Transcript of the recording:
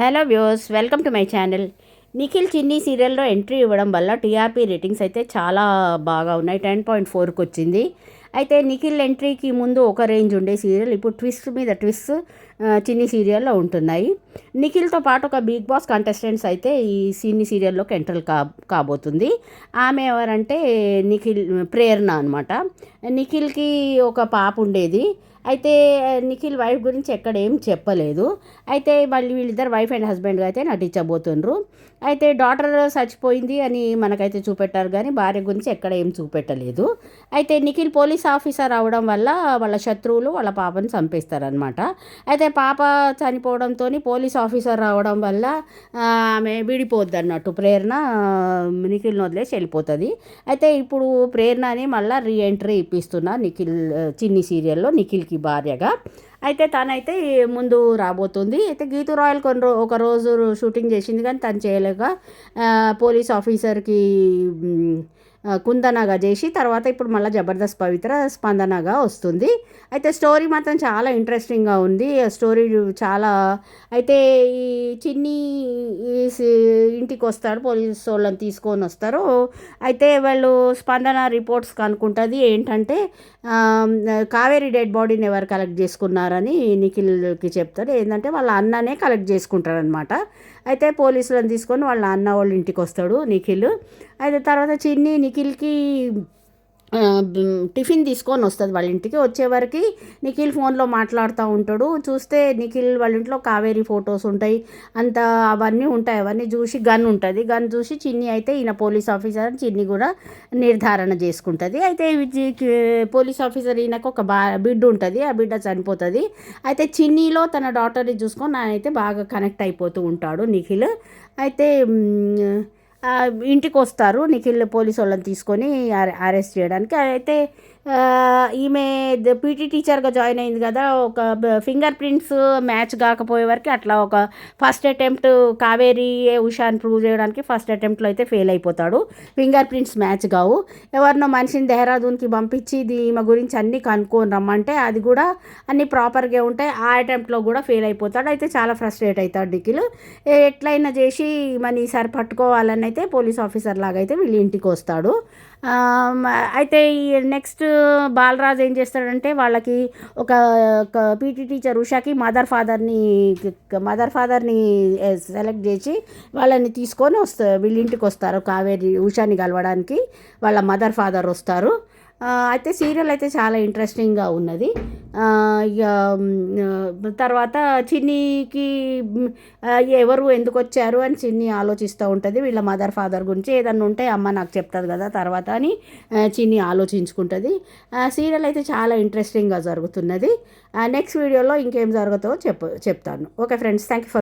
Hello views, welcome to my channel. Nikhil చిన్ని సీరియల్లో entry ఇవ్వడం వల్ల టీఆర్పీ రేటింగ్స్ అయితే చాలా బాగా ఉన్నాయి. 10.4కి వచ్చింది. అయితే నిఖిల్ ఎంట్రీకి ముందు ఒక రేంజ్ ఉండే సీరియల్ ఇప్పుడు ట్విస్ట్ మీద ట్విస్ట్ చిన్ని సీరియల్లో ఉంటున్నాయి. నిఖిల్తో పాటు ఒక బిగ్ బాస్ కంటెస్టెంట్స్ అయితే ఈ చిన్ని సీరియల్లోకి ఎంటర్ కాబోతుంది. ఆమె ఎవరంటే నిఖిల్ ప్రేరణ అనమాట. నిఖిల్కి ఒక పాప ఉండేది. అయితే నిఖిల్ వైఫ్ గురించి ఎక్కడ ఏం చెప్పలేదు. అయితే మళ్ళీ వీళ్ళిద్దరు వైఫ్ అండ్ హస్బెండ్గా అయితే నటించబోతుండ్రు. అయితే డాటర్ చచ్చిపోయింది అని మనకైతే చూపెట్టారు, కానీ భార్య గురించి ఎక్కడ ఏం చూపెట్టలేదు. అయితే నిఖిల్ పోలీస్ ఆఫీసర్ అవడం వల్ల వాళ్ళ శత్రువులు వాళ్ళ పాపని చంపేస్తారనమాట. అయితే పాప చనిపోవడంతో పోలీస్ ఆఫీసర్ రావడం వల్ల ఆమె విడిపోద్ది అన్నట్టు. ప్రేరణ నిఖిల్ని వదిలేసి వెళ్ళిపోతుంది. అయితే ఇప్పుడు ప్రేరణని మళ్ళీ రీఎంట్రీ ఇప్పిస్తున్నా నిఖిల్ చిన్ని సీరియల్లో నిఖిల్కి భార్యగా. అయితే తనైతే ముందు రాబోతుంది. అయితే గీతూ రాయల్ ఒక రోజు షూటింగ్ చేసింది, కానీ తను చేయలేక పోలీస్ ఆఫీసర్కి కుందనగా చేసి తర్వాత ఇప్పుడు మళ్ళీ జబర్దస్త్ పవిత్ర స్పందనగా వస్తుంది. అయితే స్టోరీ మాత్రం చాలా ఇంట్రెస్టింగ్గా ఉంది. స్టోరీ చాలా అయితే ఈ చిన్ని ఇంటికి వస్తాడు, పోలీస్ వాళ్ళని తీసుకొని వస్తారు. అయితే వాళ్ళు స్పందన రిపోర్ట్స్ కనుక్కుంటుంది. ఏంటంటే కావేరీ డెడ్ బాడీని ఎవరు కలెక్ట్ చేసుకున్నారని నిఖిల్కి చెప్తాడు. ఏంటంటే వాళ్ళ అన్ననే కలెక్ట్ చేసుకుంటారనమాట. అయితే పోలీసులను తీసుకొని వాళ్ళ అన్న వాళ్ళ ఇంటికి వస్తాడు నిఖిల్. అయితే తర్వాత చిన్ని నిఖిల్కి టిఫిన్ తీసుకొని వస్తుంది వాళ్ళ ఇంటికి. వచ్చేవరకు నిఖిల్ ఫోన్లో మాట్లాడుతూ ఉంటాడు. చూస్తే నిఖిల్ వాళ్ళ ఇంట్లో కావేరీ ఫొటోస్ ఉంటాయి, అంత అవన్నీ ఉంటాయి. అవన్నీ చూసి గన్ ఉంటుంది. గన్ చూసి చిన్ని అయితే ఈయన పోలీస్ ఆఫీసర్, చిన్ని కూడా నిర్ధారణ చేసుకుంటుంది. అయితే పోలీస్ ఆఫీసర్ ఈయనకు ఒక బిడ్డ ఉంటుంది, ఆ బిడ్డ చనిపోతుంది. అయితే చిన్నిలో తన డాటర్ని చూసుకొని ఆయన బాగా కనెక్ట్ అయిపోతూ ఉంటాడు నిఖిల్. అయితే ఇంటికి వస్తారు నిఖిల్ పోలీసు వాళ్ళని తీసుకొని అరెస్ట్ చేయడానికి. అయితే ఈమె పీటీ టీచర్గా జాయిన్ అయింది కదా, ఒక ఫింగర్ ప్రింట్స్ మ్యాచ్ కాకపోయే వరకు అట్లా ఒక ఫస్ట్ అటెంప్ట్ కావేరీ ఉషాని ప్రూవ్ చేయడానికి ఫస్ట్ అటెంప్ట్లో అయితే ఫెయిల్ అయిపోతాడు. ఫింగర్ ప్రింట్స్ మ్యాచ్ కావు. ఎవరినో మనిషిని దెహ్రాదూన్కి పంపించి ఈమె గురించి అన్నీ కనుక్కొని రమ్మంటే అది కూడా అన్నీ ప్రాపర్గా ఉంటాయి. ఆ అటెంప్ట్లో కూడా ఫెయిల్ అయిపోతాడు. అయితే చాలా ఫ్రస్ట్రేట్ అవుతాడు నిఖిల్. ఎట్లయినా చేసి మనీ ఈసారి పట్టుకోవాలని అయితే పోలీస్ ఆఫీసర్ లాగా అయితే వీళ్ళ ఇంటికి వస్తాడు. అయితే ఈ నెక్స్ట్ బాలరాజ్ ఏం చేస్తాడంటే వాళ్ళకి ఒక పీటీ టీచర్ ఉషాకి మదర్ ఫాదర్ని సెలెక్ట్ చేసి వాళ్ళని తీసుకొని వీళ్ళ ఇంటికి వస్తారు. కావేరి ఉషాని కలవడానికి వాళ్ళ మదర్ ఫాదర్ వస్తారు. అయితే సీరియల్ అయితే చాలా ఇంట్రెస్టింగ్గా ఉన్నది. ఇక తర్వాత చిన్నికి ఎవరు ఎందుకు వచ్చారు అని చిన్ని ఆలోచిస్తూ ఉంటుంది. వీళ్ళ మదర్ ఫాదర్ గురించి ఏదన్నా ఉంటే అమ్మ నాకు చెప్తుంది కదా తర్వాత అని చిన్ని ఆలోచించుకుంటుంది. సీరియల్ అయితే చాలా ఇంట్రెస్టింగ్గా జరుగుతున్నది. నెక్స్ట్ వీడియోలో ఇంకేం జరుగుతుందో చెప్తాను. Okay friends, thank you for